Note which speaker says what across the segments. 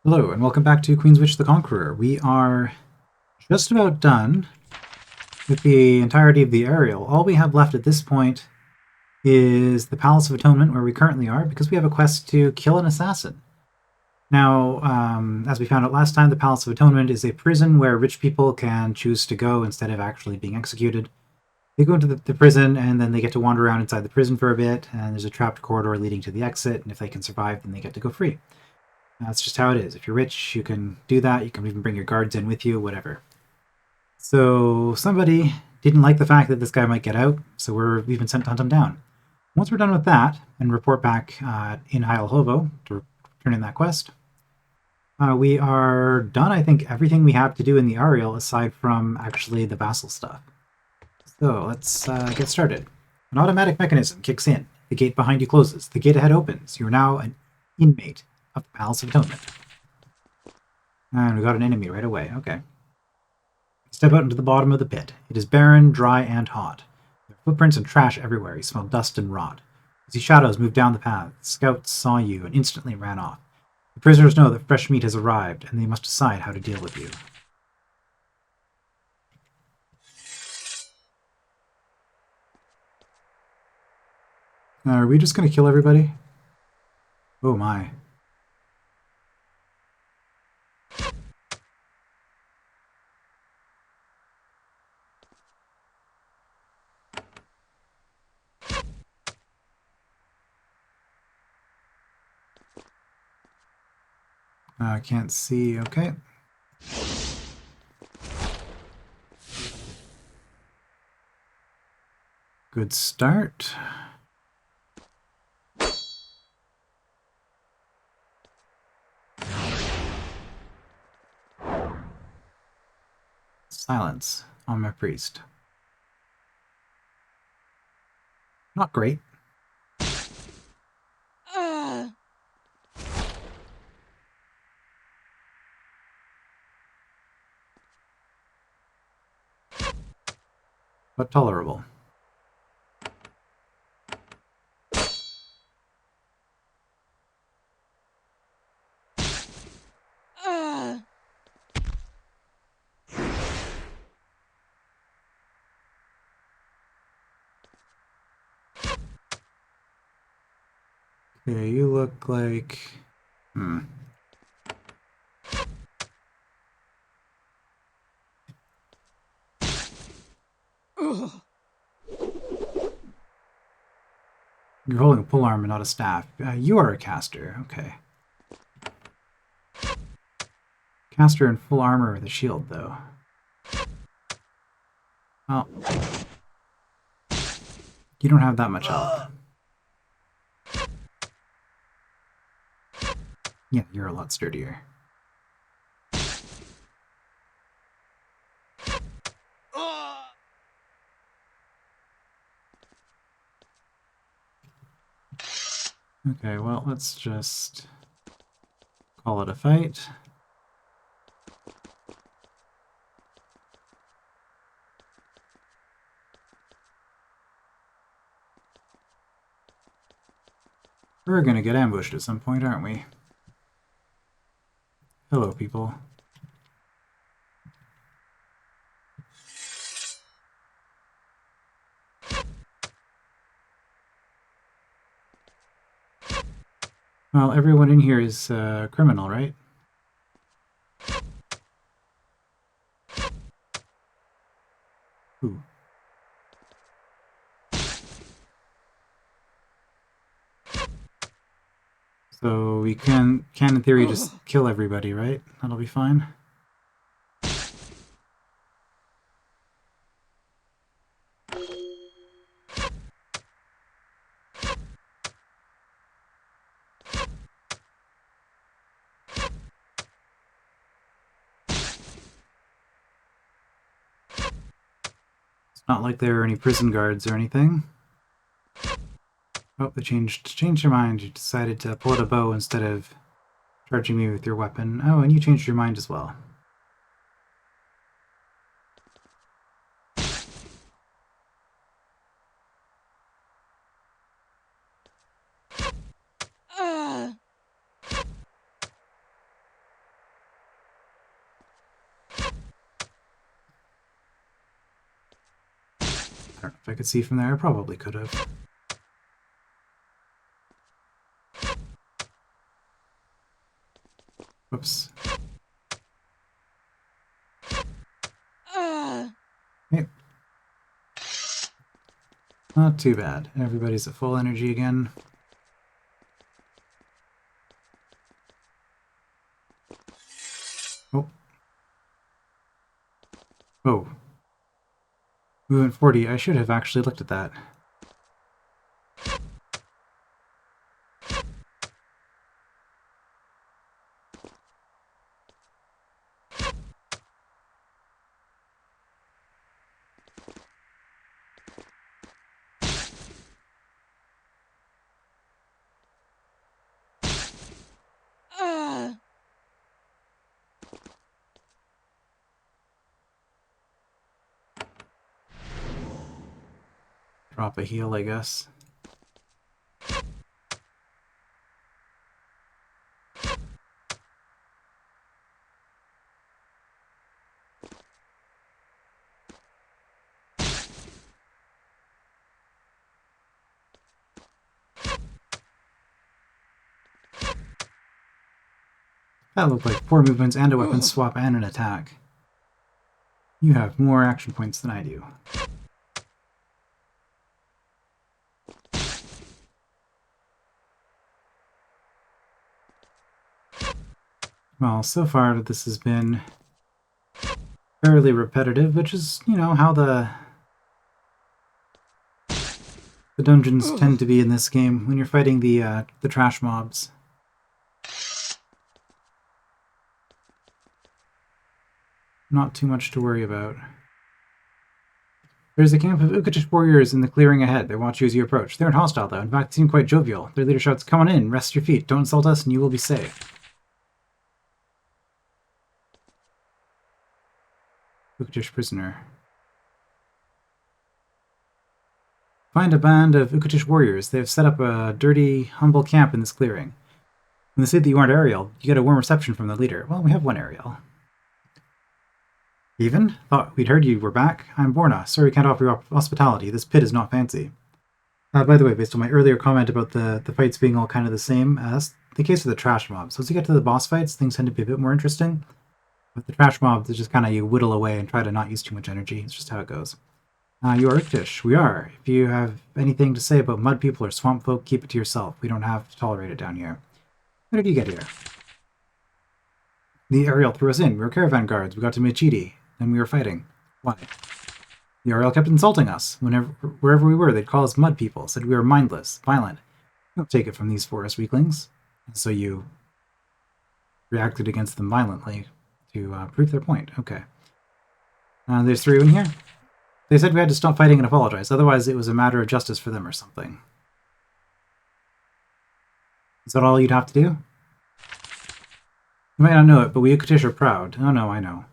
Speaker 1: Hello, and welcome back to Queenswitch the Conqueror. We are just about done with the entirety of the Ahriel. All we have left at this point is the Palace of Atonement, where we currently are, because we have a quest to kill an assassin. Now, as we found out last time, the Palace of Atonement is a prison where rich people can choose to go instead of actually being executed. They go into the prison, and then they get to wander around inside the prison for a bit, and there's a trapped corridor leading to the exit, and if they can survive, then they get to go free. That's just how it is. If you're rich, you can do that. You can even bring your guards in with you, whatever. So somebody didn't like the fact that this guy might get out, so we've been sent to hunt him down. Once we're done with that and report back in Heil Hovo to turn in that quest, we are done, I think, everything we have to do in the Ahriel aside from actually the vassal stuff. So let's get started. An automatic mechanism kicks in. The gate behind you closes. The gate ahead opens. You are now an inmate of the Palace of Atonement. And we got an enemy right away. Okay. Step out into the bottom of the pit. It is barren, dry, and hot. There are footprints and trash everywhere. You smell dust and rot. As these shadows move down the path, scouts saw you and instantly ran off. The prisoners know that fresh meat has arrived, and they must decide how to deal with you. Are we just going to kill everybody? Oh my. I can't see. Okay. Good start. Silence on my priest. Not great. But tolerable. Okay, you look like... You're holding a polearm and not a staff. You are a caster. Okay. Caster in full armor with a shield, though. Well, you don't have that much health. Yeah, you're a lot sturdier. Okay, well, let's just call it a fight. We're gonna get ambushed at some point, aren't we? Hello, people. Well, everyone in here is a criminal, right? Ooh. So we can in theory, just kill everybody, right? That'll be fine. It's not like there are any prison guards or anything. Oh, they changed your mind. You decided to pull out a bow instead of charging me with your weapon. Oh, and you changed your mind as well. I don't know if I could see from there. I probably could have. Whoops. Hey. Not too bad. Everybody's at full energy again. Oh. Oh. Movement 40. I should have actually looked at that. Drop a heal, I guess. That looked like 4 movements and a weapon swap and an attack. You have more action points than I do. Well, so far this has been fairly repetitive, which is, you know, how the dungeons tend to be in this game when you're fighting the trash mobs. Not too much to worry about. There's a camp of Ukatish warriors in the clearing ahead. They watch you as you approach. They aren't hostile, though. In fact, they seem quite jovial. Their leader shouts, "Come on in, rest your feet. Don't insult us, and you will be safe." Ukatish prisoner. Find a band of Ukatish warriors. They have set up a dirty, humble camp in this clearing. When they say that you aren't Ahriel, you get a warm reception from the leader. Well, we have one Ahriel. Even? Thought we'd heard you were back. I'm Borna. Sorry we can't offer you hospitality. This pit is not fancy. By the way, based on my earlier comment about the fights being all kind of the same, that's the case with the trash mobs. So as you get to the boss fights, things tend to be a bit more interesting. With the trash mobs, it's just kind of you whittle away and try to not use too much energy. It's just how it goes. You are Iktish. We are. If you have anything to say about mud people or swamp folk, keep it to yourself. We don't have to tolerate it down here. How did you get here? The Ahriel threw us in. We were caravan guards. We got to Michidi. Then we were fighting. Why? The Ahriel kept insulting us. Wherever we were, they'd call us mud people, said we were mindless, violent. Don't take it from these forest weaklings. And so you reacted against them violently to prove their point. Okay. There's 3 in here? They said we had to stop fighting and apologize, otherwise it was a matter of justice for them or something. Is that all you'd have to do? You might not know it, but we Ukatish are proud. Oh no, I know.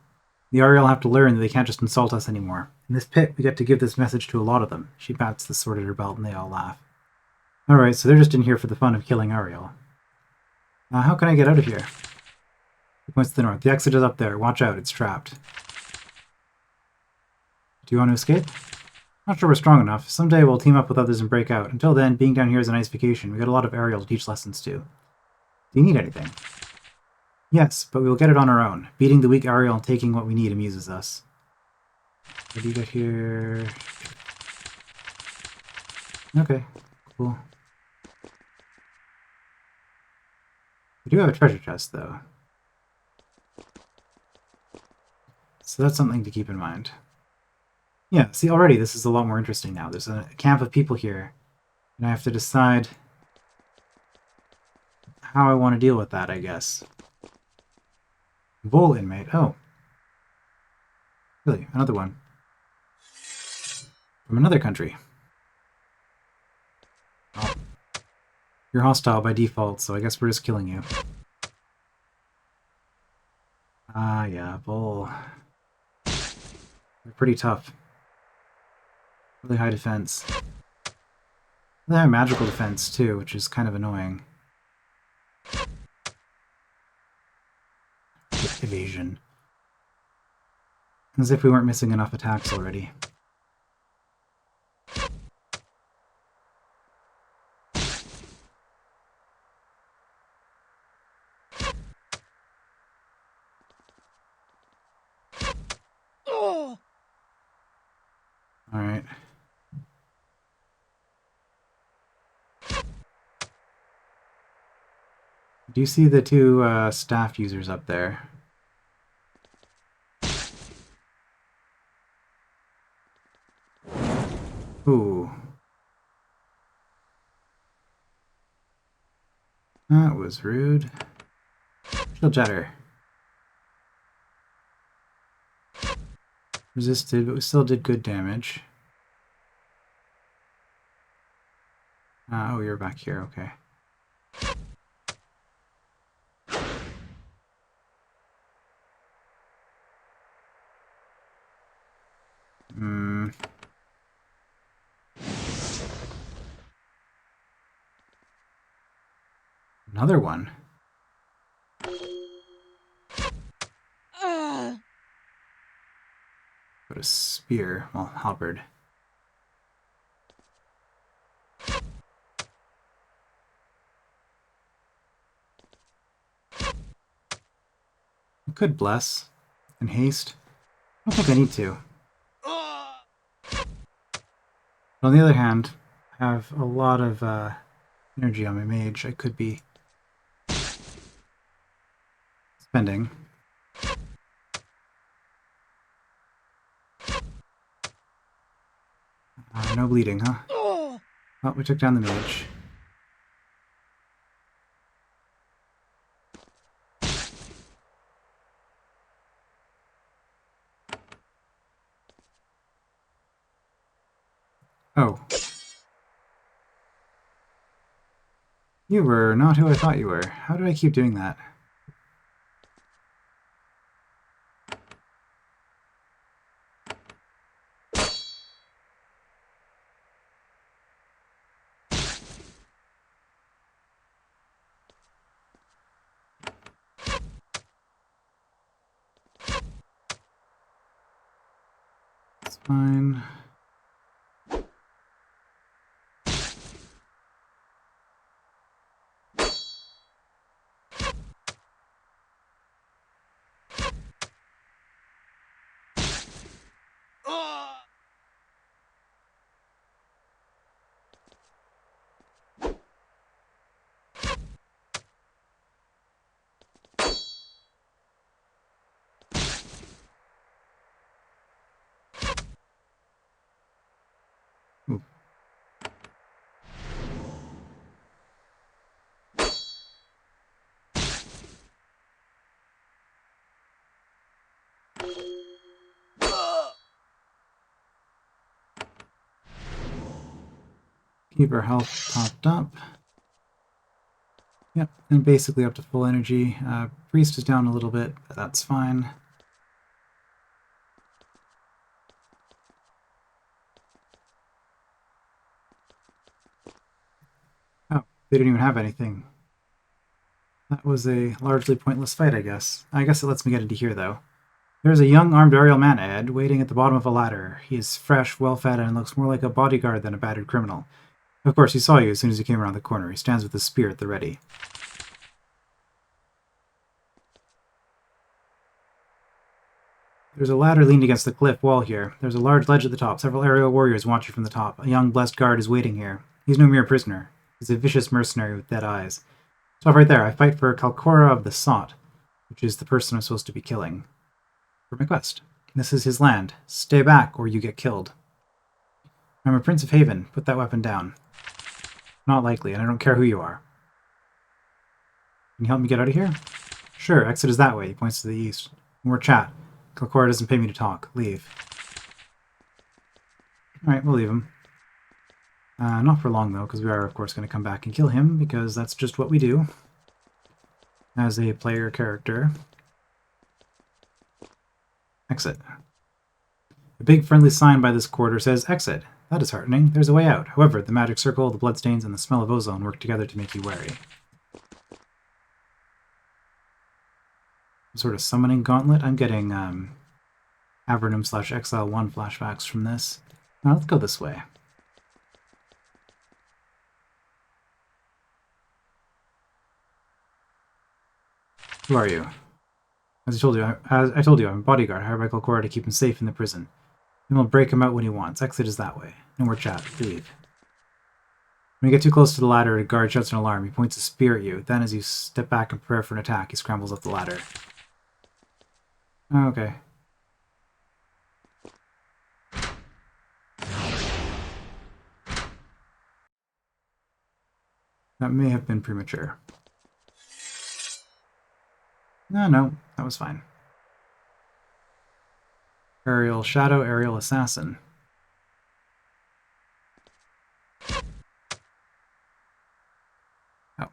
Speaker 1: The Ahriel have to learn that they can't just insult us anymore. In this pit, we get to give this message to a lot of them. She pats the sword at her belt and they all laugh. Alright, so they're just in here for the fun of killing Ahriel. How can I get out of here? He points to the north. The exit is up there. Watch out, it's trapped. Do you want to escape? Not sure we're strong enough. Someday we'll team up with others and break out. Until then, being down here is a nice vacation. We got a lot of Ahriel to teach lessons to. Do you need anything? Yes, but we will get it on our own. Beating the weak Ahriel and taking what we need amuses us. What do you get here? Okay, cool. We do have a treasure chest, though. So that's something to keep in mind. Yeah, see, already this is a lot more interesting now. There's a camp of people here, and I have to decide how I want to deal with that, I guess. Vol inmate. Oh. Really? Another one. From another country. Oh. You're hostile by default, so I guess we're just killing you. Ah, yeah, Vol. They're pretty tough. Really high defense. They have magical defense, too, which is kind of annoying. Evasion. As if we weren't missing enough attacks already. do you see the two staff users up there? Ooh. That was rude. Shield Shatter. Resisted, but we still did good damage. Oh, you're back here, okay. Another one. What a spear. Well, halberd. I could bless and haste. I don't think I need to. But on the other hand, I have a lot of energy on my mage. I could be spending. No bleeding, huh? Oh, we took down the mage. Oh. You were not who I thought you were. How do I keep doing that? It's fine. Ooh. Keep our health topped up. Yep, and basically up to full energy. Priest is down a little bit, but that's fine. Oh, they didn't even have anything. That was a largely pointless fight, I guess. I guess it lets me get into here, though. There's a young armed aerial man, Ed, waiting at the bottom of a ladder. He is fresh, well-fed, and looks more like a bodyguard than a battered criminal. Of course, he saw you as soon as you came around the corner. He stands with his spear at the ready. There's a ladder leaned against the cliff wall here. There's a large ledge at the top. Several aerial warriors watch you from the top. A young blessed guard is waiting here. He's no mere prisoner. He's a vicious mercenary with dead eyes. Stop right there. I fight for Conqueror of the Sought, which is the person I'm supposed to be killing for my quest. This is his land. Stay back, or you get killed. I'm a Prince of Haven. Put that weapon down. Not likely, and I don't care who you are. Can you help me get out of here? Sure, exit is that way. He points to the east. More chat. Conqueror doesn't pay me to talk. Leave. Alright, we'll leave him. Not for long, though, because we are, of course, going to come back and kill him, because that's just what we do as a player character. Exit. A big friendly sign by this quarter says, Exit. That is heartening. There's a way out. However, the magic circle, the bloodstains, and the smell of ozone work together to make you wary. Some sort of summoning gauntlet. I'm getting Avernum/Exile 1 flashbacks from this. Now, let's go this way. Who are you? As I told you, I'm a bodyguard, hired by Conqueror to keep him safe in the prison. And we'll break him out when he wants. Exit is that way. No more chat. Leave. When you get too close to the ladder, a guard shouts an alarm. He points a spear at you. Then, as you step back and prepare for an attack, he scrambles up the ladder. Oh, okay. That may have been premature. No, that was fine. Aerial Shadow, Aerial Assassin. Oh.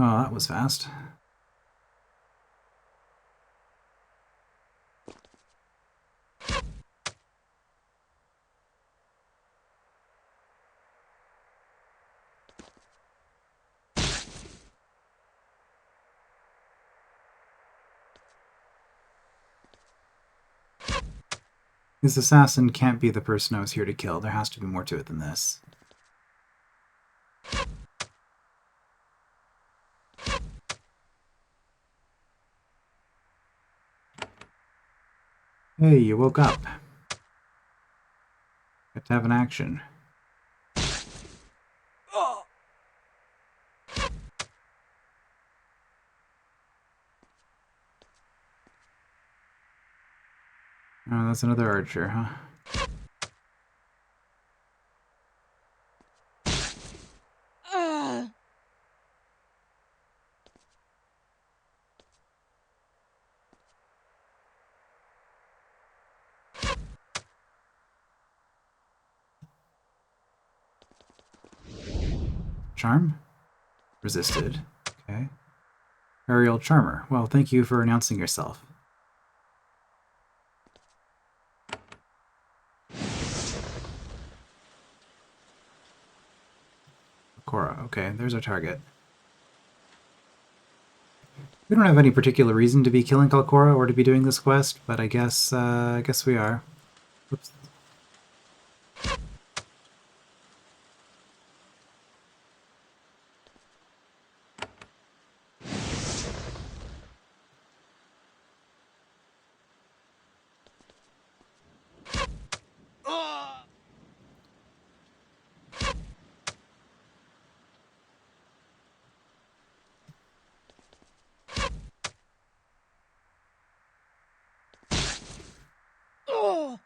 Speaker 1: Oh, that was fast. This assassin can't be the person I was here to kill. There has to be more to it than this. Hey, you woke up. Got to have an action. Oh, that's another archer, huh? Charm? Resisted. Okay. Ahriel Charmer. Well, thank you for announcing yourself. Cora. Okay, there's our target. We don't have any particular reason to be killing Conqueror or to be doing this quest, but I guess we are. Oops.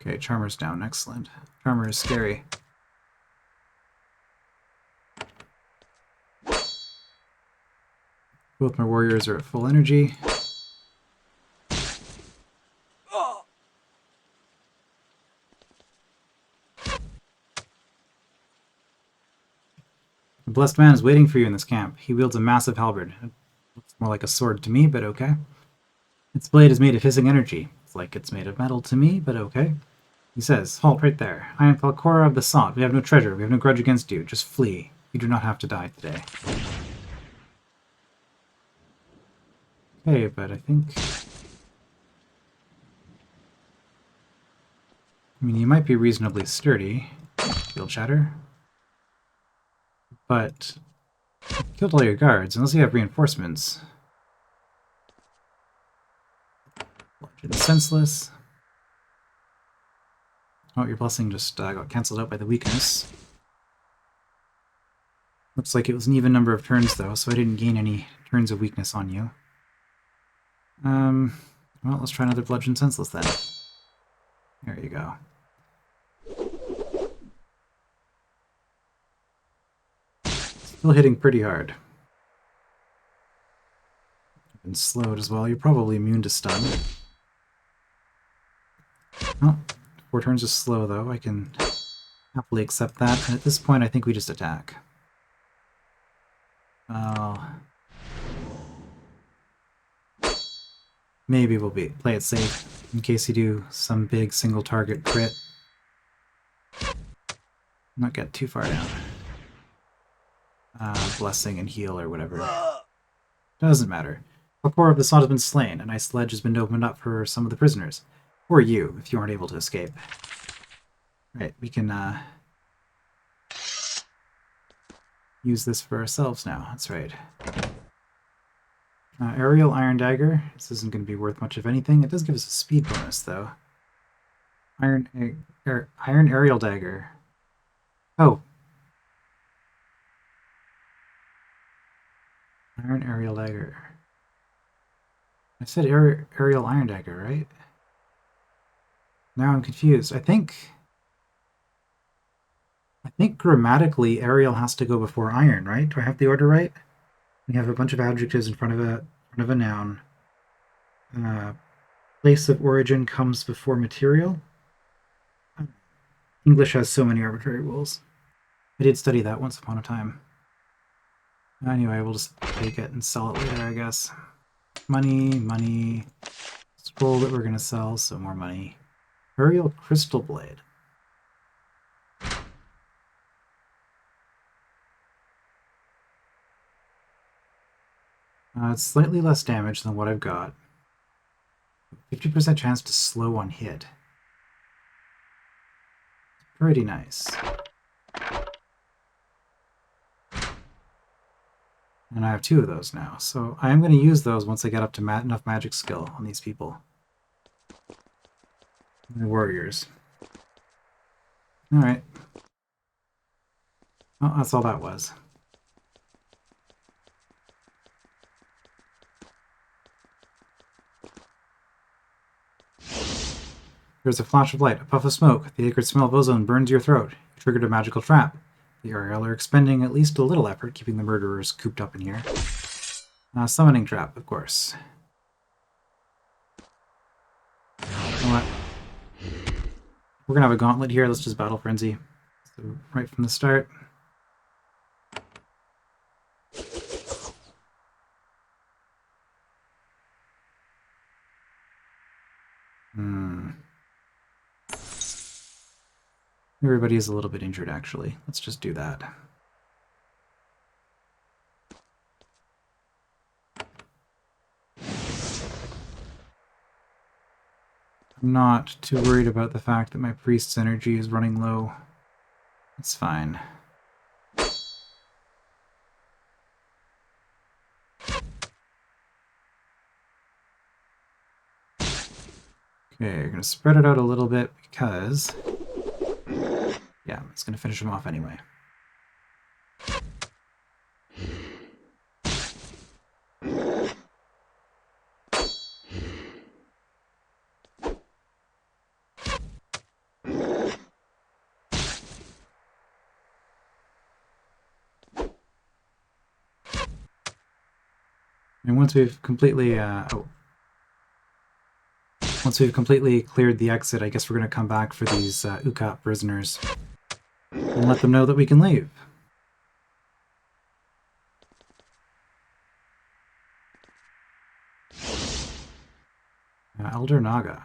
Speaker 1: Okay, Charmer's down. Excellent. Charmer is scary. Both my warriors are at full energy. The blessed man is waiting for you in this camp. He wields a massive halberd. It looks more like a sword to me, but okay. Its blade is made of hissing energy. It's like it's made of metal to me, but okay. He says, "Halt right there. I am Conqueror of the Sot. We have no treasure. We have no grudge against you. Just flee. You do not have to die today." Okay, but I think... I mean, you might be reasonably sturdy, Field Shatter. But... you killed all your guards, unless you have reinforcements. Bludgeon senseless. Oh, your blessing just got cancelled out by the weakness. Looks like it was an even number of turns, though, so I didn't gain any turns of weakness on you. Well, let's try another Bludgeon Senseless, then. There you go. Still hitting pretty hard. Been slowed as well. You're probably immune to stun. Oh, 4 turns is slow, though. I can happily accept that. And at this point, I think we just attack. Maybe we'll play it safe, in case you do some big single-target crit. Not get too far down. Blessing and heal or whatever. Doesn't matter. The core of the Sot has been slain. A nice ledge has been opened up for some of the prisoners. Or you, if you aren't able to escape. Right, we can use this for ourselves now. That's right. Aerial Iron Dagger. This isn't going to be worth much of anything. It does give us a speed bonus, though. Iron Aerial Dagger. Oh. Iron Aerial Dagger. I said Aerial Iron Dagger, right? Now I'm confused. I think grammatically Aerial has to go before Iron, right? Do I have the order right? We have a bunch of adjectives in front of a noun. Place of origin comes before material. English has so many arbitrary rules. I did study that once upon a time. Anyway, we'll just take it and sell it later, I guess. Money. Scroll that we're going to sell, so more money. Aerial Crystal Blade. It's slightly less damage than what I've got. 50% chance to slow on hit. Pretty nice. And I have 2 of those now, so I am going to use those once I get up to enough magic skill on these people. The warriors. Alright. Well, that's all that was. There's a flash of light, a puff of smoke. The acrid smell of ozone burns your throat. You triggered a magical trap. The Ahriel are expending at least a little effort keeping the murderers cooped up in here. Summoning trap, of course. You know what? We're gonna have a gauntlet here. Let's just battle frenzy. So right from the start. Everybody is a little bit injured, actually. Let's just do that. I'm not too worried about the fact that my priest's energy is running low. It's fine. Okay, you're gonna spread it out a little bit because... yeah, it's gonna finish him off anyway. And once we've completely once we've completely cleared the exit, I guess we're going to come back for these Ukat prisoners and let them know that we can leave. Elder Naga.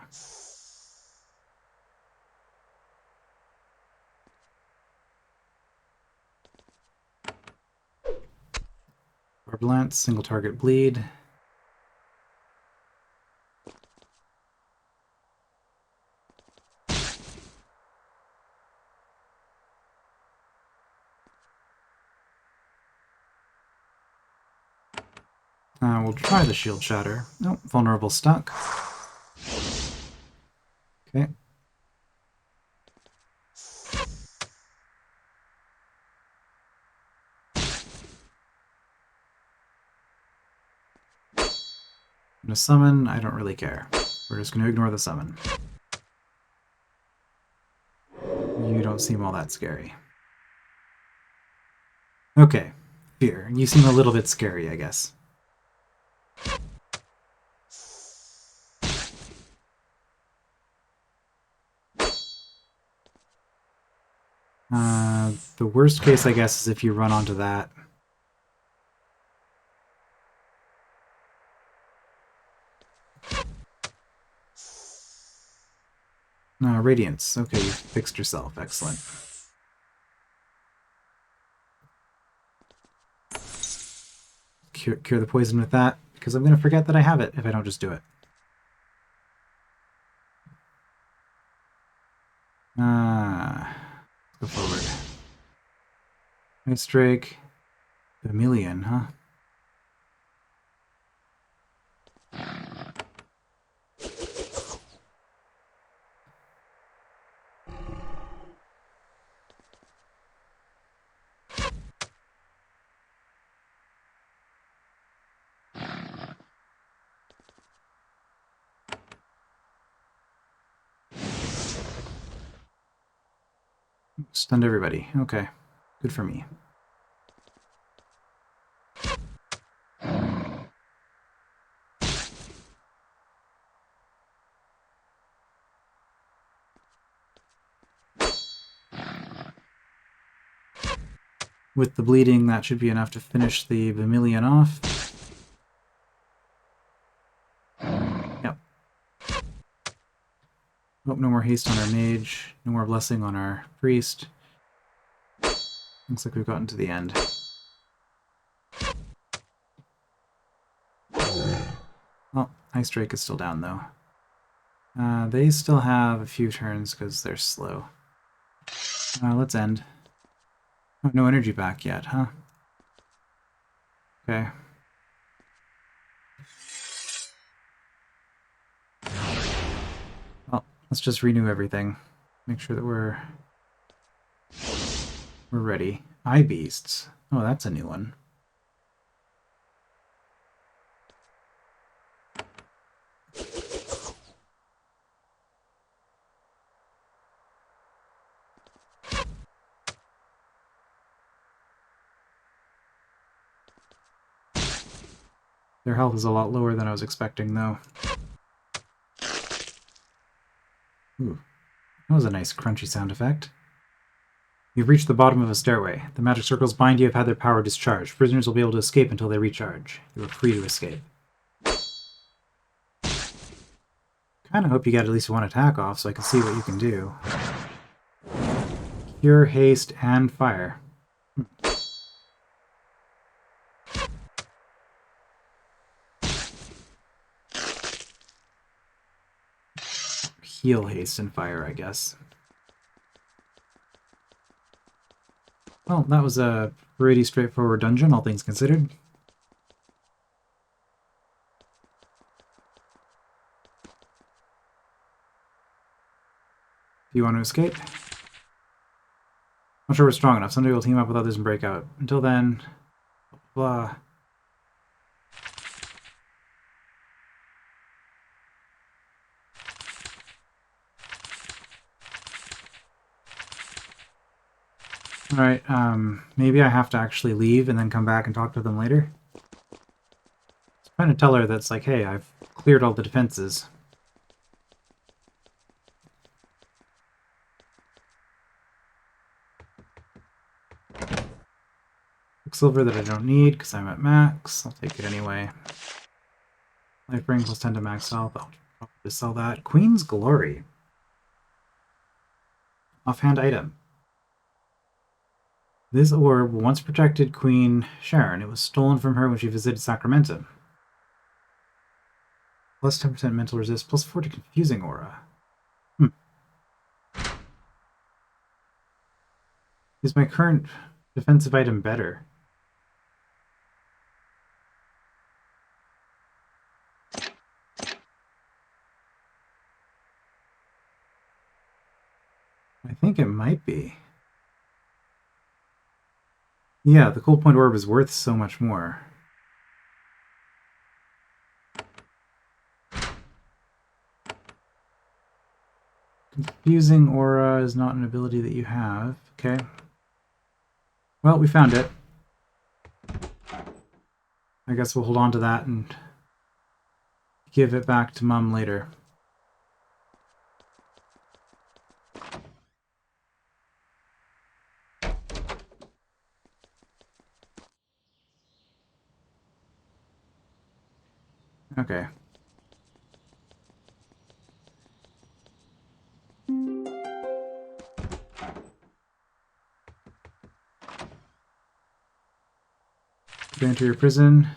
Speaker 1: Barb Lance, single target bleed. We'll try the shield shatter. Nope, vulnerable stuck. Okay. I'm gonna summon, I don't really care. We're just gonna ignore the summon. You don't seem all that scary. Okay, Fear. You seem a little bit scary, I guess. The worst case, I guess, is if you run onto that. Radiance. Okay, you fixed yourself. Excellent. Cure the poison with that, because I'm going to forget that I have it if I don't just do it. Let's go forward. Ice Drake. Vermilion, huh? Stunned everybody. Okay. Good for me. With the bleeding, that should be enough to finish the Vermilion off. Yep. Oh, no more haste on our mage. No more blessing on our priest. Looks like we've gotten to the end. Oh, Ice Drake is still down, though. They still have a few turns because they're slow. Let's end. Oh, no energy back yet, huh? Okay. Well, let's just renew everything. Make sure that we're ready. Eye Beasts. Oh, that's a new one. Their health is a lot lower than I was expecting, though. Ooh, that was a nice crunchy sound effect. You've reached the bottom of a stairway. The magic circles behind you have had their power discharged. Prisoners will be able to escape until they recharge. You are free to escape. Kinda hope you get at least one attack off so I can see what you can do. Cure, haste, and fire. Heal, haste, and fire, I guess. Well, that was a pretty straightforward dungeon, all things considered. Do you want to escape? Not sure we're strong enough. Someday we'll team up with others and break out. Until then, blah. Alright, maybe I have to actually leave and then come back and talk to them later. I'm trying to tell her that's like, hey, I've cleared all the defenses. Silver that I don't need because I'm at max. I'll take it anyway. Life ring plus 10 to max health. I'll probably sell that. Queen's Glory. Offhand item. This orb once protected Queen Sharon. It was stolen from her when she visited Sacramento. Plus 10% mental resist, plus 40 confusing aura. Is my current defensive item better? I think it might be. Yeah, the cold point orb is worth so much more. Confusing aura is not an ability that you have. Okay. Well, we found it. I guess we'll hold on to that and give it back to Mum later. Okay. Enter your prison.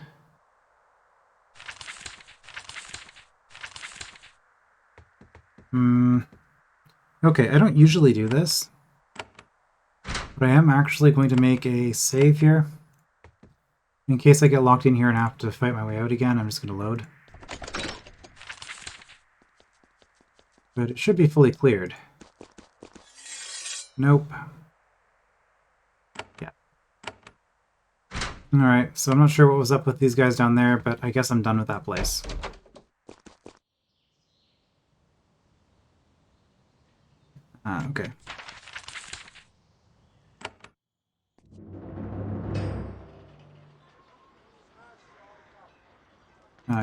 Speaker 1: Okay, I don't usually do this, but I am actually going to make a save here. In case I get locked in here and have to fight my way out again, I'm just going to load. But it should be fully cleared. Nope. Yeah. Alright, so I'm not sure what was up with these guys down there, but I guess I'm done with that place. Okay.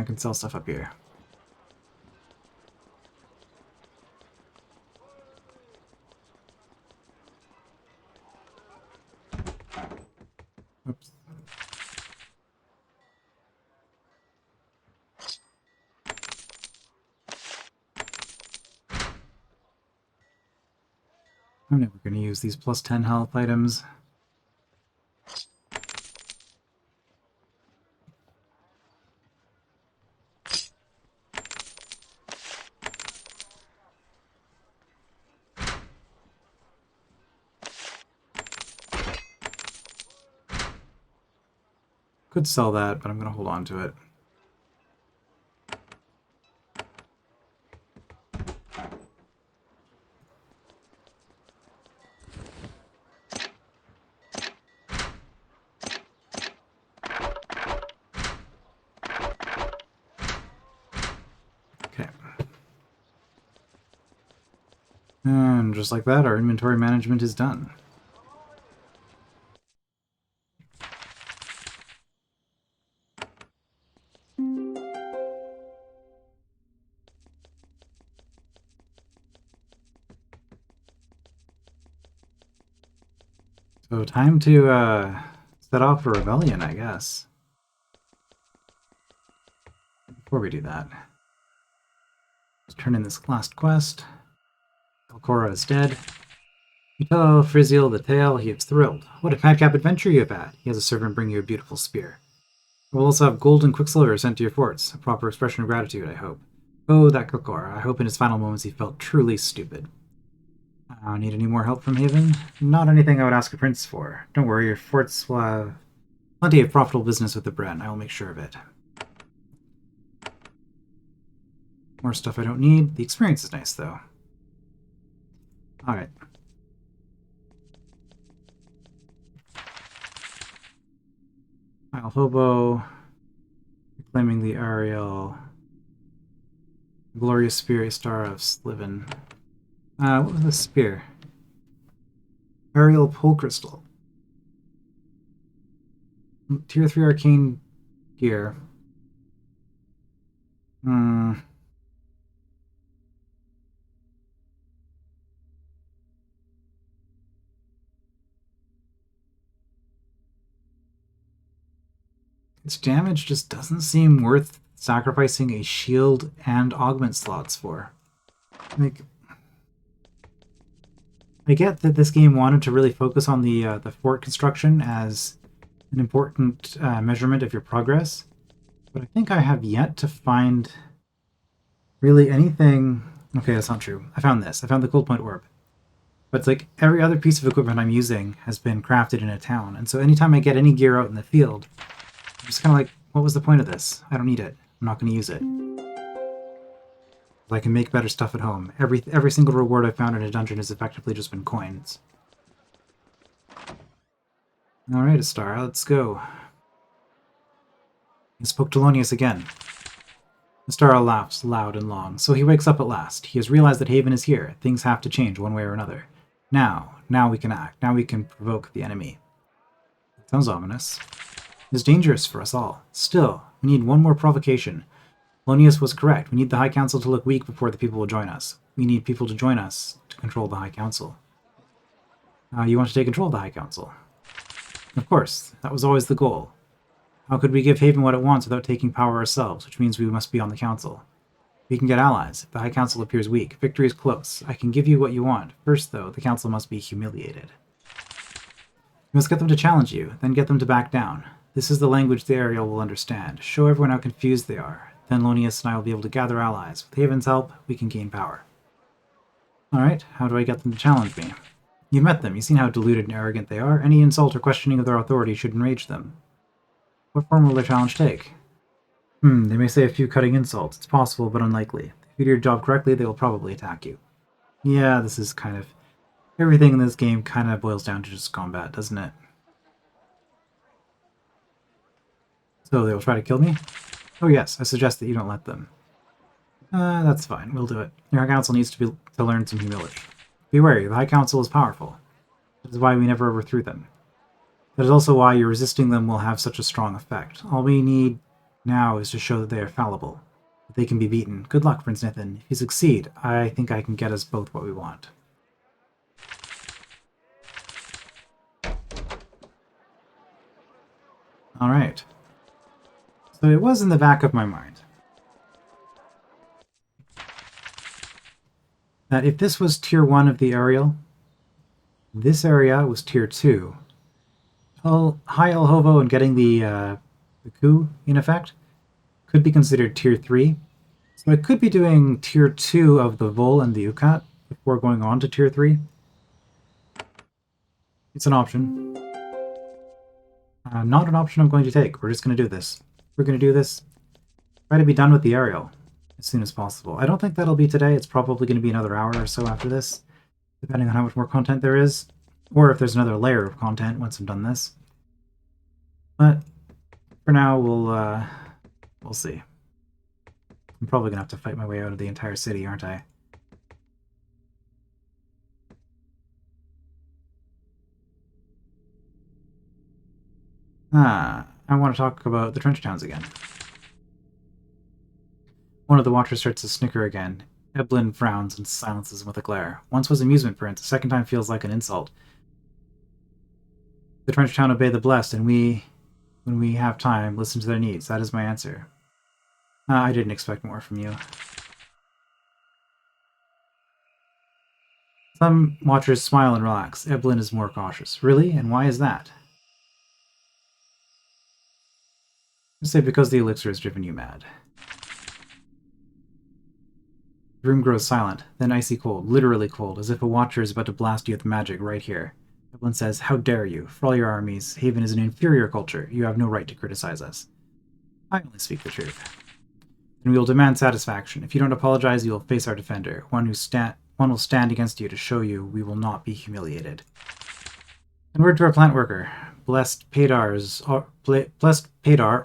Speaker 1: can sell stuff up here. Oops. I'm never going to use these plus 10 health items. Could sell that, but I'm going to hold on to it. Okay. And just like that, our inventory management is done. So time to set off a rebellion, I guess. Before we do that, let's turn in this last quest. Conqueror is dead. You tell Friziel the tale, he is thrilled. What a madcap adventure you have had. He has a servant bring you a beautiful spear. We'll also have gold and quicksilver sent to your forts. A proper expression of gratitude, I hope. Oh, that Conqueror. I hope in his final moments he felt truly stupid. Need any more help from Haven? Not anything I would ask a prince for. Don't worry, your forts will have plenty of profitable business with the Bren. I will make sure of it. More stuff I don't need. The experience is nice, though. Alright. I'll hobo. Reclaiming the Ahriel. Glorious Spear, Star of Sliven. What was the spear? Ahriel Pole Crystal. Tier 3 arcane gear. Its damage just doesn't seem worth sacrificing a shield and augment slots for. Like, I get that this game wanted to really focus on the fort construction as an important measurement of your progress, but I think I have yet to find really anything... Okay, that's not true. I found this. I found the Gold Point Orb. But it's like every other piece of equipment I'm using has been crafted in a town, and so anytime I get any gear out in the field, I'm just kind of like, what was the point of this? I don't need it. I'm not going to use it. I can make better stuff at home. Every single reward I've found in a dungeon has effectively just been coins. Alright, Astara, let's go. He spoke to Lonius again. Astara laughs loud and long. So he wakes up at last. He has realized that Haven is here. Things have to change one way or another. Now we can act. Now we can provoke the enemy. Sounds ominous. It's dangerous for us all. Still, we need one more provocation. Lonius was correct. We need the High Council to look weak before the people will join us. We need people to join us to control the High Council. You want to take control of the High Council? Of course, that was always the goal. How could we give Haven what it wants without taking power ourselves, which means we must be on the Council? We can get allies. If the High Council appears weak, victory is close. I can give you what you want. First, though, the Council must be humiliated. You must get them to challenge you, then get them to back down. This is the language the Ahriel will understand. Show everyone how confused they are. Then Lonius and I will be able to gather allies. With Haven's help, we can gain power. Alright, how do I get them to challenge me? You've met them. You've seen how deluded and arrogant they are. Any insult or questioning of their authority should enrage them. What form will their challenge take? They may say a few cutting insults. It's possible, but unlikely. If you do your job correctly, they will probably attack you. Yeah, this is kind of... Everything in this game kind of boils down to just combat, doesn't it? So they will try to kill me? Oh yes, I suggest that you don't let them. That's fine, we'll do it. Your High Council needs to learn some humility. Be wary, the High Council is powerful. That is why we never overthrew them. That is also why your resisting them will have such a strong effect. All we need Now is to show that they are fallible, that they can be beaten. Good luck, Prince Nithin. If you succeed, I think I can get us both what we want. Alright. So it was in the back of my mind that if this was Tier 1 of the Ahriel, this area was Tier 2. High El Hovo and getting the coup, in effect, could be considered Tier 3. So I could be doing Tier 2 of the Vol and the Ukat before going on to Tier 3. It's an option. Not an option I'm going to take. We're just going to do this. We're going to do this. Try to be done with the Ahriel as soon as possible. I don't think that'll be today. It's probably going to be another hour or so after this, depending on how much more content there is, or if there's another layer of content once I've done this. But for now, we'll see. I'm probably gonna have to fight my way out of the entire city, aren't I? I want to talk about the trench towns again. One of the watchers starts to snicker again. Eblin frowns and silences him with a glare. Once was amusement, Prince. The second time feels like an insult. The trench town obey the blessed, and when we have time, listen to their needs. That is my answer. I didn't expect more from you. Some watchers smile and relax. Eblin is more cautious. Really? And why is that? I say because the elixir has driven you mad. The room grows silent, then icy cold, literally cold, as if a watcher is about to blast you with magic right here. Eblin says, "How dare you? For all your armies, Haven is an inferior culture. You have no right to criticize us." I only speak the truth. Then we will demand satisfaction. If you don't apologize, you will face our defender. One will stand against you to show you we will not be humiliated. And word to our plant worker. Blessed Padar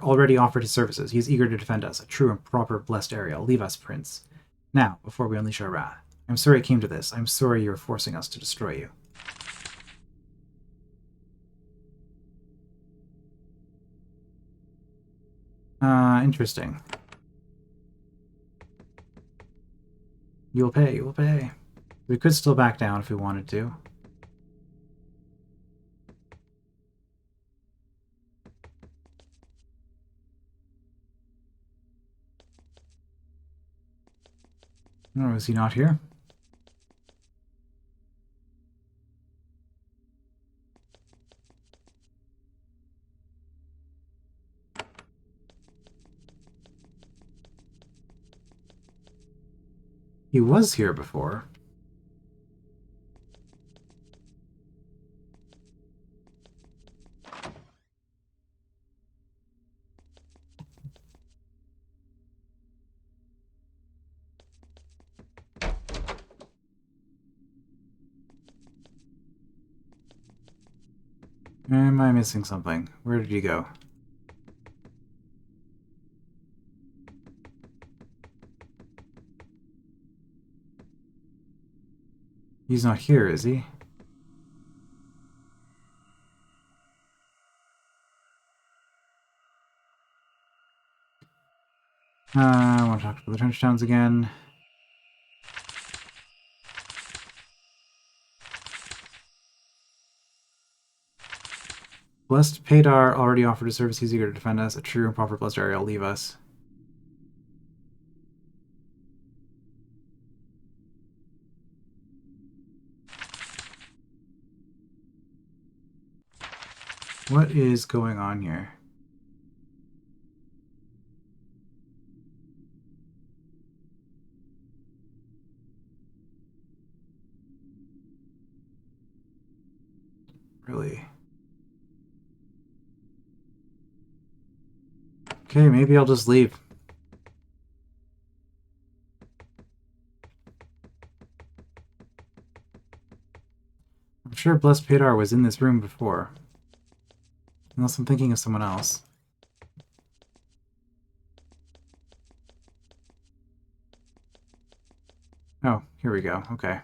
Speaker 1: already offered his services. He is eager to defend us. A true and proper blessed Ahriel. Leave us, Prince. Now, before we unleash our wrath. I'm sorry it came to this. I'm sorry you are forcing us to destroy you. Interesting. You will pay, you will pay. We could still back down if we wanted to. Oh, is he not here? He was here before. Am I missing something? Where did he go? He's not here, is he? I want to talk to the trench towns again. Blessed Padar already offered his service. He's eager to defend us. A true and proper blessed Ahriel, leave us. What is going on here? Really? Okay, maybe I'll just leave. I'm sure Blessed Padar was in this room before. Unless I'm thinking of someone else. Oh, here we go. Okay.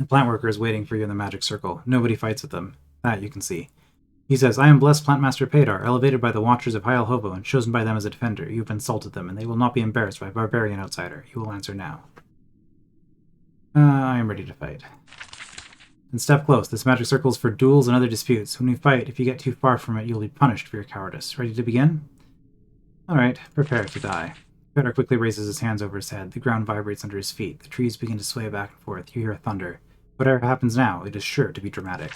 Speaker 1: The plant worker is waiting for you in the magic circle. Nobody fights with them. That you can see. He says, I am blessed Plant Master Padar, elevated by the Watchers of Hyel Hovo and chosen by them as a defender. You have insulted them, and they will not be embarrassed by a barbarian outsider. You will answer now. I am ready to fight. And step close. This magic circle is for duels and other disputes. When we fight, if you get too far from it, you will be punished for your cowardice. Ready to begin? Alright, prepare to die. Padar quickly raises his hands over his head. The ground vibrates under his feet. The trees begin to sway back and forth. You hear thunder. Whatever happens now, it is sure to be dramatic.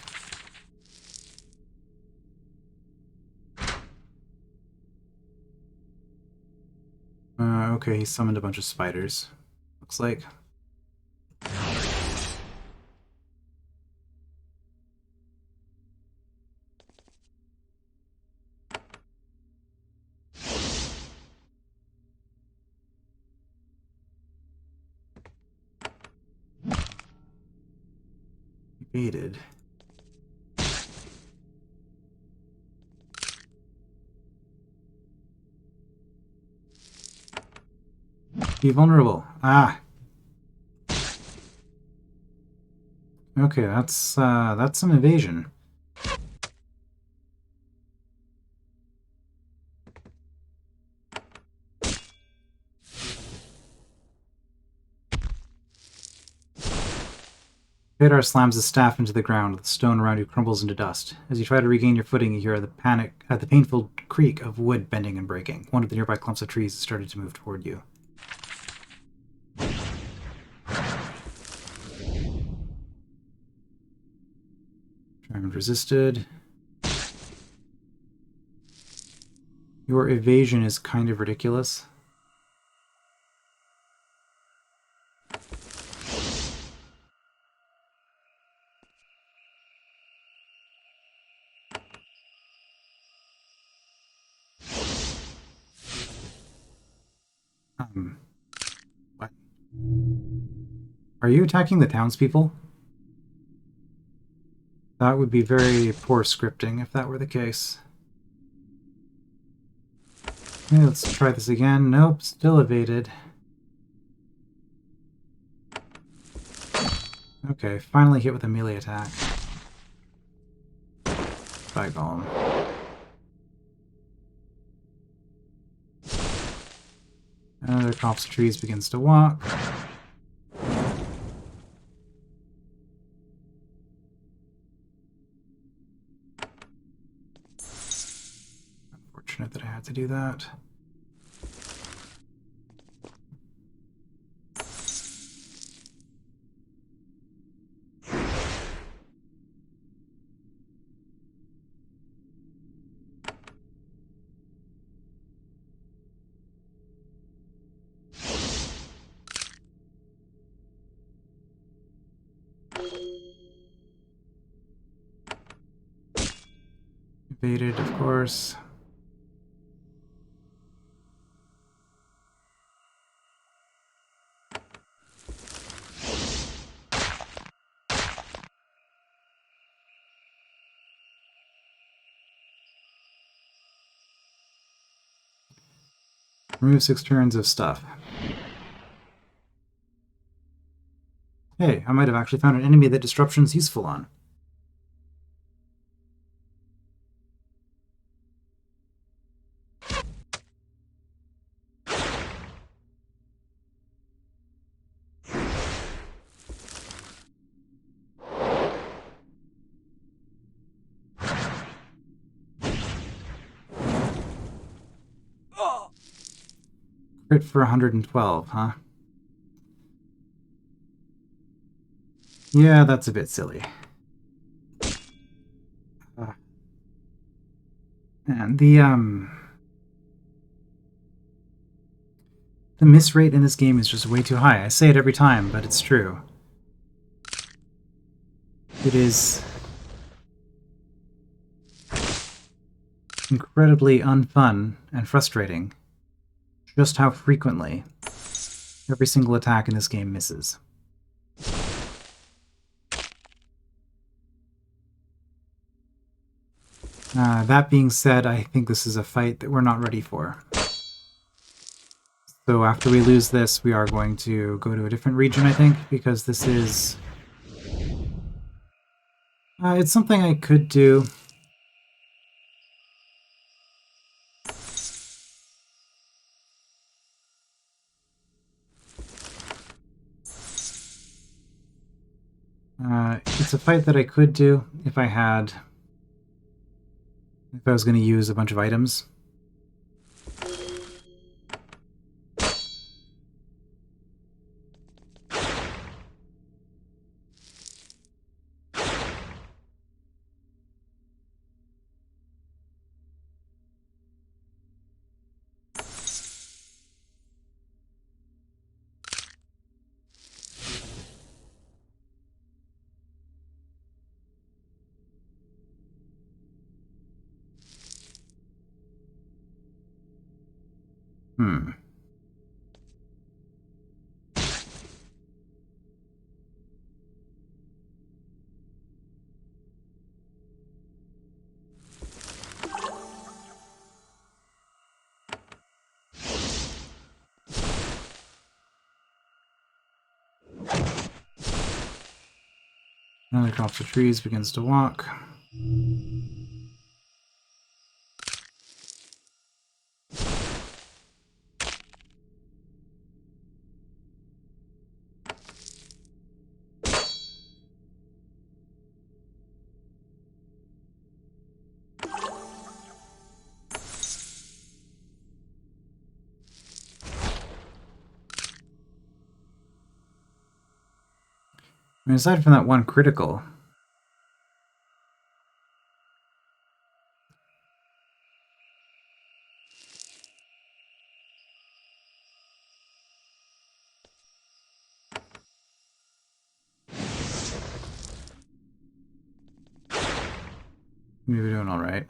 Speaker 1: Okay, he summoned a bunch of spiders. Looks like. Evaded. Be vulnerable. Ah. Okay, that's some evasion. Padar slams his staff into the ground. The stone around you crumbles into dust. As you try to regain your footing, you hear the painful creak of wood bending and breaking. One of the nearby clumps of trees has started to move toward you. Charmed resisted. Your evasion is kind of ridiculous. What? Are you attacking the townspeople? That would be very poor scripting if that were the case. Okay, let's try this again. Nope, still evaded. Okay, finally hit with a melee attack. By golem. Another copse of trees begins to walk. Unfortunate that I had to do that. Evaded, of course. Remove 6 turns of stuff. Hey, I might have actually found an enemy that disruption's useful on. Crit for 112, huh? Yeah, that's a bit silly. And the miss rate in this game is just way too high. I say it every time, but it's true. It is incredibly unfun and frustrating just how frequently every single attack in this game misses. That being said, I think this is a fight that we're not ready for. So after we lose this, we are going to go to a different region, I think, because this is It's something I could do. It's a fight that I could do if I was going to use a bunch of items. Hmm. Another drops the trees, begins to walk. I mean, aside from that one critical, maybe we're doing all right.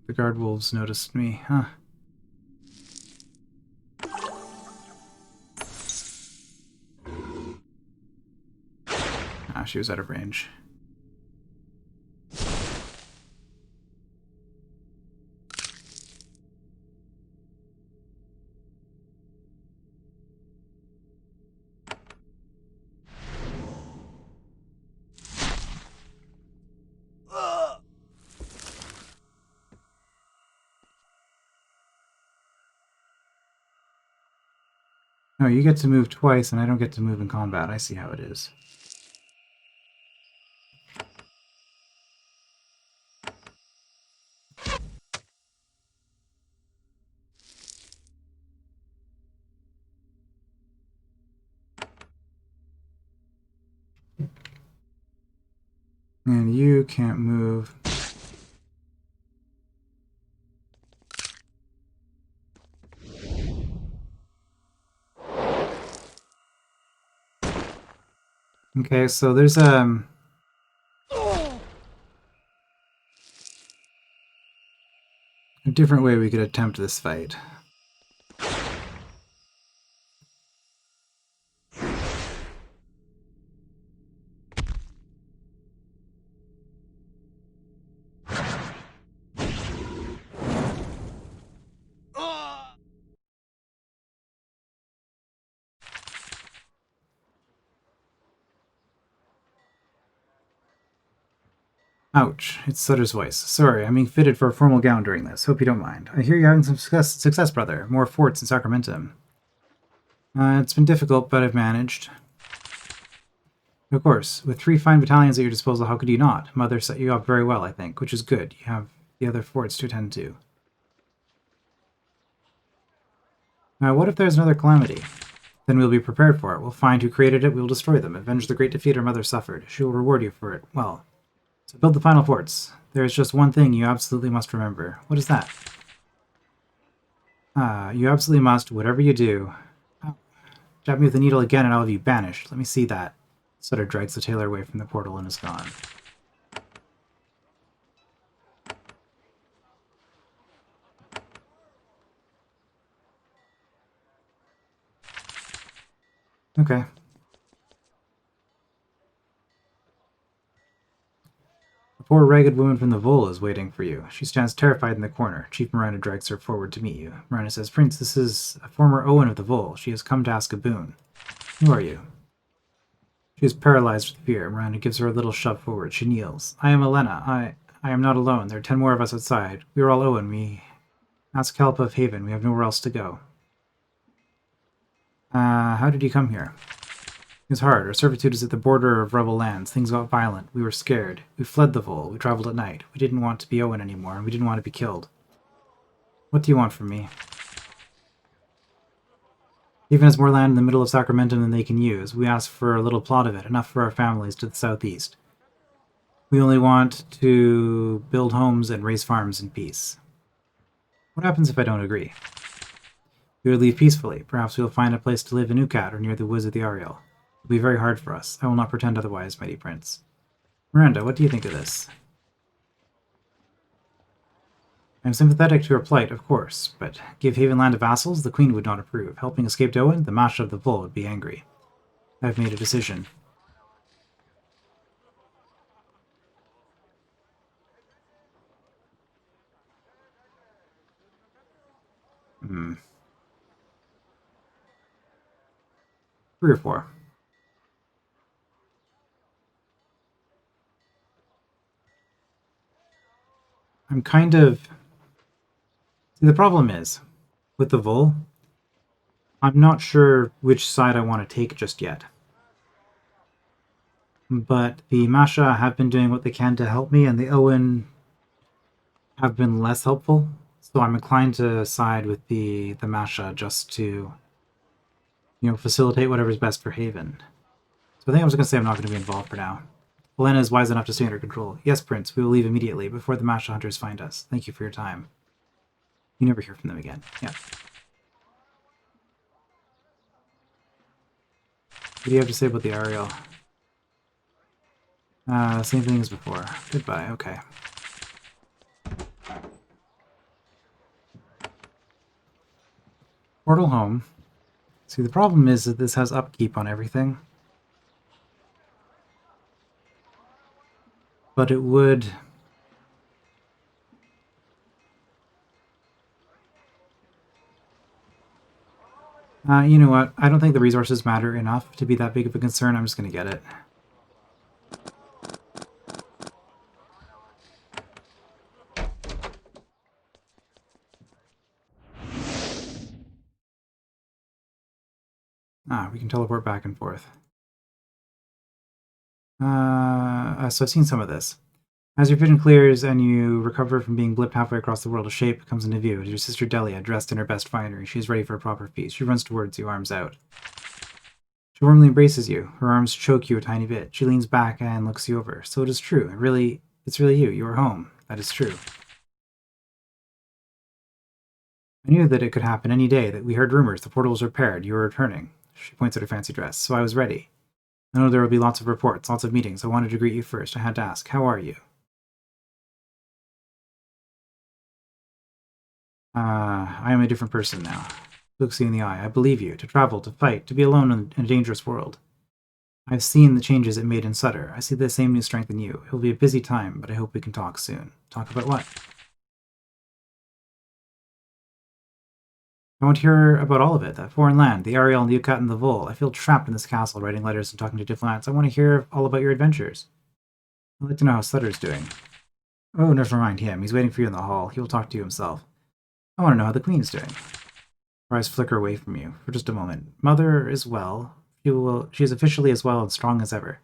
Speaker 1: The guard wolves noticed me, huh? Ah, she was out of range. No, you get to move twice, and I don't get to move in combat. I see how it is. And you can't move. Okay, so there's a different way we could attempt this fight. Ouch, it's Sutter's voice. Sorry, I'm being fitted for a formal gown during this. Hope you don't mind. I hear you're having some success, brother. More forts in Sacramentum. It's been difficult, but I've managed. Of course, with 3 fine battalions at your disposal, how could you not? Mother set you up very well, I think, which is good. You have the other forts to attend to. What if there's another calamity? Then we'll be prepared for it. We'll find who created it, we'll destroy them, avenge the great defeat our mother suffered. She will reward you for it. Well, so build the final forts. There is just one thing you absolutely must remember. What is that? You absolutely must, whatever you do. Oh, jab me with the needle again and I'll have you banished. Let me see that. Sutter drags the tailor away from the portal and is gone. Okay. The poor ragged woman from the Vole is waiting for you. She stands terrified in the corner. Chief Miranda drags her forward to meet you. Miranda says, Prince, this is a former Owen of the Vole. She has come to ask a boon. Who are you? She is paralyzed with fear. Miranda gives her a little shove forward. She kneels. I am Elena. I am not alone. There are 10 more of us outside. We are all Owen. We ask help of Haven. We have nowhere else to go. How did you come here? It was hard. Our servitude is at the border of rebel lands. Things got violent. We were scared. We fled the Vol. We traveled at night. We didn't want to be Owen anymore, and we didn't want to be killed. What do you want from me? Haven has more land in the middle of Sacramento than they can use. We ask for a little plot of it, enough for our families to the southeast. We only want to build homes and raise farms in peace. What happens if I don't agree? We will leave peacefully. Perhaps we will find a place to live in Ucat or near the woods of the Ahriel. It will be very hard for us. I will not pretend otherwise, mighty prince. Miranda, what do you think of this? I am sympathetic to her plight, of course, but give Haven land to vassals? The Queen would not approve. Helping escaped Owen? The Masha of the Vol would be angry. I have made a decision. Hmm. 3 or 4. I'm kind of... See, the problem is, with the Vol, I'm not sure which side I want to take just yet. But the Masha have been doing what they can to help me, and the Owen have been less helpful. So I'm inclined to side with the Masha just to, facilitate whatever's best for Haven. So I think I was going to say I'm not going to be involved for now. Helena is wise enough to stay under control. Yes, Prince, we will leave immediately, before the Masha hunters find us. Thank you for your time. You never hear from them again. Yeah. What do you have to say about the Ahriel? Same thing as before. Goodbye, okay. Portal home. See, the problem is that this has upkeep on everything. But it would... you know what? I don't think the resources matter enough to be that big of a concern. I'm just going to get it. We can teleport back and forth. So I've seen some of this. As your vision clears and you recover from being blipped halfway across the world, a shape comes into view. It is your sister Delia, dressed in her best finery. She is ready for a proper feast. She runs towards you, arms out. She warmly embraces you. Her arms choke you a tiny bit. She leans back and looks you over. So it is true. It's really you. You are home. That is true. I knew that it could happen any day, that we heard rumors. The portal was repaired. You were returning. She points at her fancy dress. So I was ready. I know there will be lots of reports, lots of meetings. I wanted to greet you first. I had to ask, how are you? I am a different person now. Looks you in the eye. I believe you. To travel, to fight, to be alone in a dangerous world. I've seen the changes it made in Sutter. I see the same new strength in you. It will be a busy time, but I hope we can talk soon. Talk about what? I want to hear about all of it. That foreign land, the Ahriel and the Ucat and the Vol. I feel trapped in this castle, writing letters and talking to diplomats. I want to hear all about your adventures. I'd like to know how Sutter's doing. Oh, never mind him. He's waiting for you in the hall. He will talk to you himself. I want to know how the Queen's doing. Her eyes flicker away from you for just a moment. Mother is well. She is officially as well and strong as ever.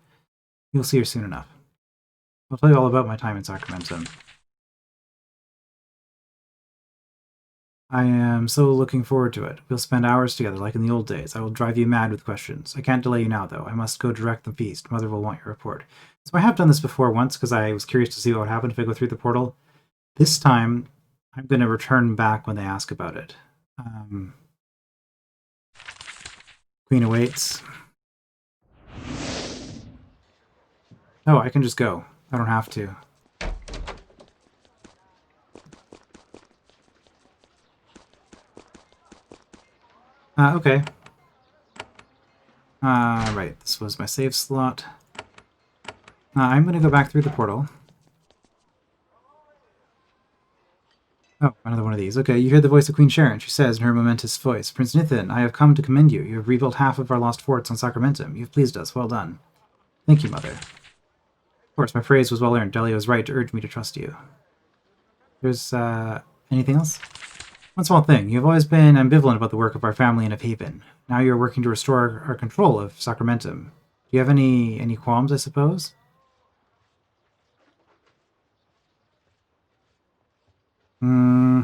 Speaker 1: You'll see her soon enough. I'll tell you all about my time in Sacramento. I am so looking forward to it. We'll spend hours together like in the old days. I will drive you mad with questions. I can't delay you now, though. I must go direct the feast. Mother will want your report. So I have done this before once because I was curious to see what would happen if I go through the portal. This time, I'm going to return back when they ask about it. Queen awaits. Oh, I can just go. I don't have to. Okay. Right, this was my save slot. I'm going to go back through the portal. Oh, another one of these. Okay, you hear the voice of Queen Sharon. She says in her momentous voice, Prince Nithin, I have come to commend you. You have rebuilt half of our lost forts on Sacramentum. You have pleased us. Well done. Thank you, Mother. Of course, my praise was well earned. Delia was right to urge me to trust you. There's, anything else? One small thing. You've always been ambivalent about the work of our family and of Haven. Now you're working to restore our control of Sacramentum. Do you have any qualms, I suppose? Hmm.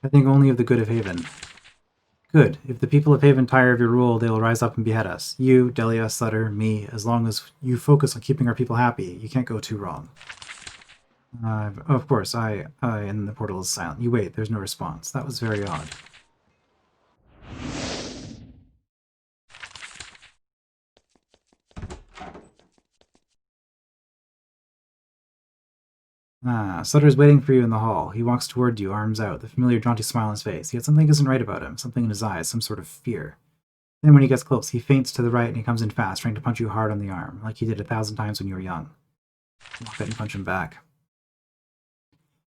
Speaker 1: I think only of the good of Haven. Good. If the people of Haven tire of your rule, they will rise up and behead us. You, Delia, Sutter, me. As long as you focus on keeping our people happy, you can't go too wrong. Of course, and the portal is silent. You wait, there's no response. That was very odd. Sutter's waiting for you in the hall. He walks toward you, arms out, the familiar jaunty smile on his face. Yet something isn't right about him, something in his eyes, some sort of fear. Then when he gets close, he feints to the right and he comes in fast, trying to punch you hard on the arm, like he did 1,000 times when you were young. Walk it and punch him back.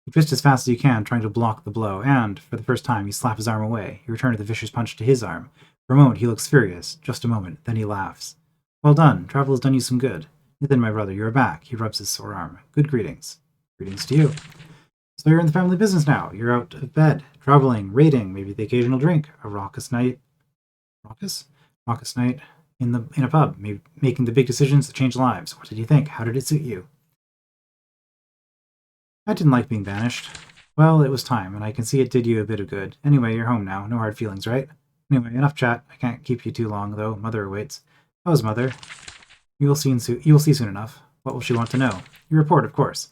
Speaker 1: You twist as fast as you can, trying to block the blow, and, for the first time, you slap his arm away. You return the vicious punch to his arm. For a moment, he looks furious. Just a moment. Then he laughs. Well done. Travel has done you some good. Nathan, my brother, you are back. He rubs his sore arm. Good greetings. Greetings to you. So you're in the family business now. You're out of bed, traveling, raiding, maybe the occasional drink, a raucous night. Raucous? Raucous night in a pub, maybe making the big decisions that change lives. What did you think? How did it suit you? I didn't like being banished. Well, it was time, and I can see it did you a bit of good. Anyway, you're home now. No hard feelings, right? Anyway, enough chat. I can't keep you too long, though. Mother awaits. How's Mother? You will see soon enough. What will she want to know? Your report, of course.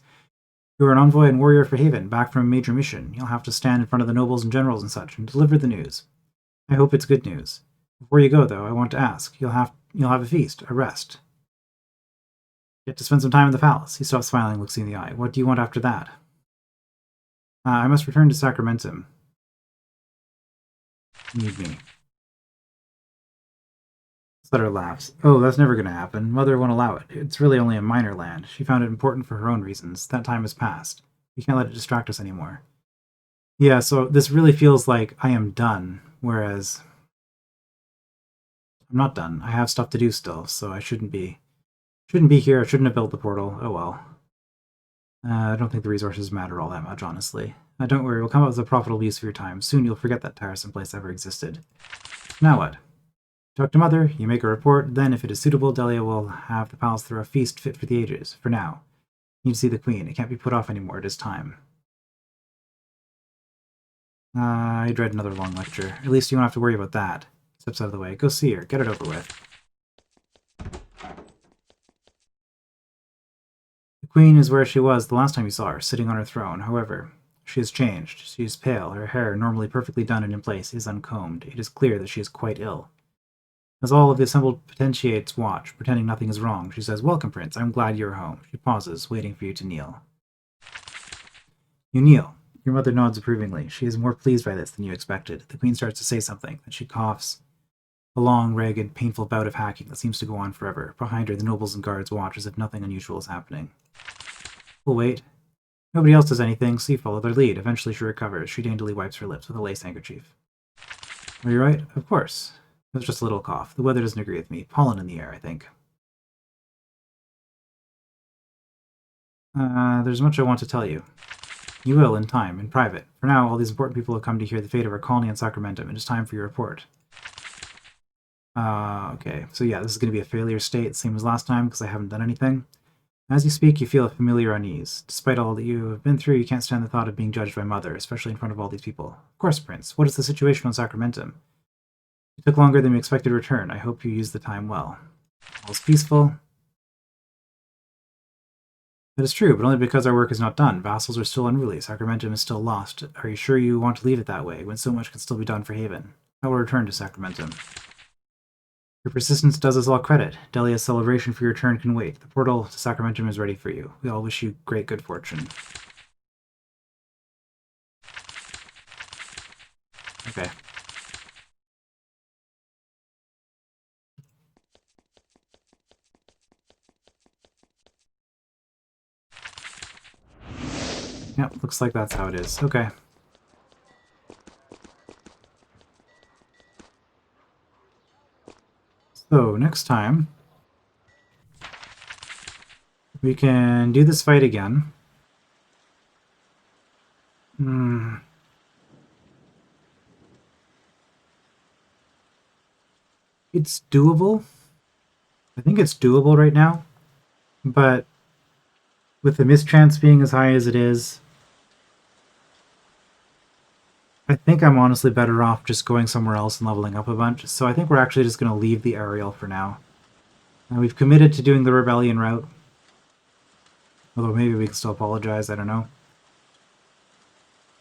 Speaker 1: You are an envoy and warrior for Haven, back from a major mission. You'll have to stand in front of the nobles and generals and such, and deliver the news. I hope it's good news. Before you go, though, I want to ask. You'll have a feast, a rest. Get to spend some time in the palace. He stops smiling, looks you in the eye. What do you want after that? I must return to Sacramentum. Need me. Sutter laughs. Oh, that's never going to happen. Mother won't allow it. It's really only a minor land. She found it important for her own reasons. That time has passed. We can't let it distract us anymore. Yeah, so this really feels like I am done, whereas I'm not done. I have stuff to do still, so I shouldn't be here. I shouldn't have built the portal. Oh well. I don't think the resources matter all that much, honestly. Don't worry, we'll come up with a profitable use for your time. Soon you'll forget that tiresome place ever existed. Now what? Talk to Mother, you make a report, then if it is suitable, Delia will have the palace throw a feast fit for the ages. For now. You need to see the Queen. It can't be put off anymore. It is time. I dread another long lecture. At least you won't have to worry about that. Steps out of the way. Go see her. Get it over with. The Queen is where she was the last time you saw her, sitting on her throne. However, she has changed. She is pale. Her hair, normally perfectly done and in place, is uncombed. It is clear that she is quite ill. As all of the assembled potentiates watch, pretending nothing is wrong, she says, "Welcome, Prince. I'm glad you're home." She pauses, waiting for you to kneel. You kneel. Your mother nods approvingly. She is more pleased by this than you expected. The Queen starts to say something, then she coughs. A long, ragged, painful bout of hacking that seems to go on forever. Behind her, the nobles and guards watch as if nothing unusual is happening. We'll wait. Nobody else does anything, so you follow their lead. Eventually she recovers. She daintily wipes her lips with a lace handkerchief. Are you right? Of course. It was just a little cough. The weather doesn't agree with me. Pollen in the air, I think. There's much I want to tell you. You will, in time, in private. For now, all these important people have come to hear the fate of our colony in Sacramentum. It is time for your report. Okay. So yeah, this is going to be a failure state, same as last time, because I haven't done anything. As you speak, you feel a familiar unease. Despite all that you have been through, you can't stand the thought of being judged by Mother, especially in front of all these people. Of course, Prince. What is the situation on Sacramentum? It took longer than we expected to return. I hope you used the time well. All's peaceful. That is true, but only because our work is not done. Vassals are still unruly. Sacramentum is still lost. Are you sure you want to leave it that way, when so much can still be done for Haven? I will return to Sacramentum. Your persistence does us all credit. Delia's celebration for your return can wait. The portal to Sacramentum is ready for you. We all wish you great good fortune. Okay. Yep, looks like that's how it is. Okay. So next time, we can do this fight again. It's doable. I think it's doable right now, but with the mischance being as high as it is, I think I'm honestly better off just going somewhere else and leveling up a bunch. So I think we're actually just going to leave the Ahriel for now. We've committed to doing the Rebellion route. Although maybe we can still apologize, I don't know.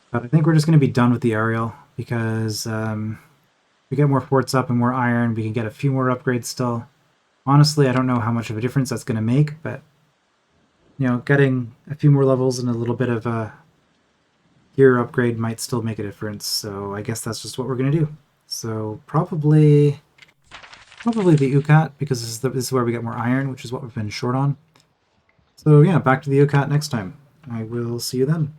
Speaker 1: But I think we're just going to be done with the Ahriel, because we get more forts up and more iron, we can get a few more upgrades still. Honestly, I don't know how much of a difference that's going to make, but you know, getting a few more levels and a little bit of a gear upgrade might still make a difference, so I guess that's just what we're going to do. So probably the UCAT, because this is where we get more iron, which is what we've been short on. So yeah, back to the UCAT next time. I will see you then.